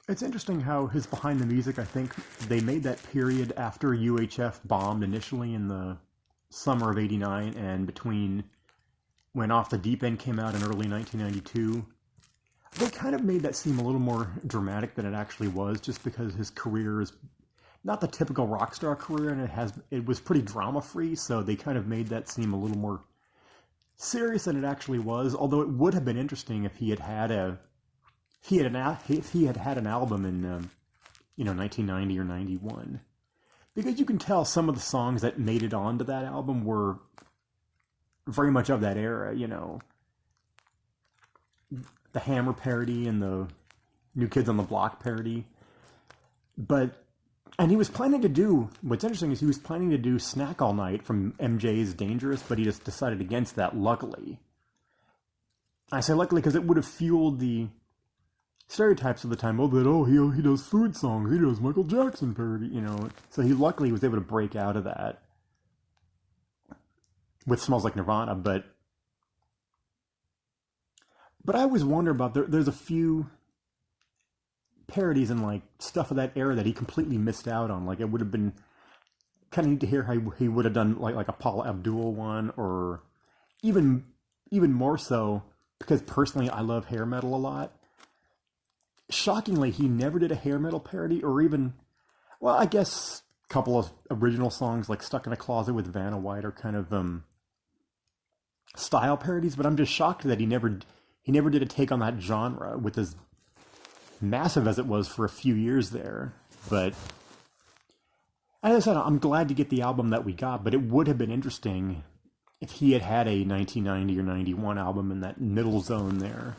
It's interesting how his behind the music, I think they made that period after UHF bombed initially in the summer of '89 and between when Off the Deep End came out in early 1992. They kind of made that seem a little more dramatic than it actually was, just because his career is not the typical rock star career, and it was pretty drama free. So they kind of made that seem a little more serious than it actually was. Although it would have been interesting if he had had an album in 1990 or 91, because you can tell some of the songs that made it onto that album were very much of that era. The Hammer parody and the New Kids on the Block parody. And he was planning to do, what's interesting is he was planning to do Snack All Night from MJ's Dangerous, but he just decided against that, luckily. I say luckily because it would have fueled the stereotypes of the time. He does food songs, he does Michael Jackson parody, So he luckily was able to break out of that with Smells Like Nirvana, but I always wonder about, there's a few parodies and like stuff of that era that he completely missed out on. Like, it would have been kind of neat to hear how he would have done like a Paula Abdul one, or even more so, because personally I love hair metal a lot. Shockingly, he never did a hair metal parody, or even, well, I guess a couple of original songs like Stuck in a Closet with Vanna White are kind of style parodies, but I'm just shocked that he never did a take on that genre, with as massive as it was for a few years there. But as I said, I'm glad to get the album that we got, but it would have been interesting if he had had a 1990 or 91 album in that middle zone there.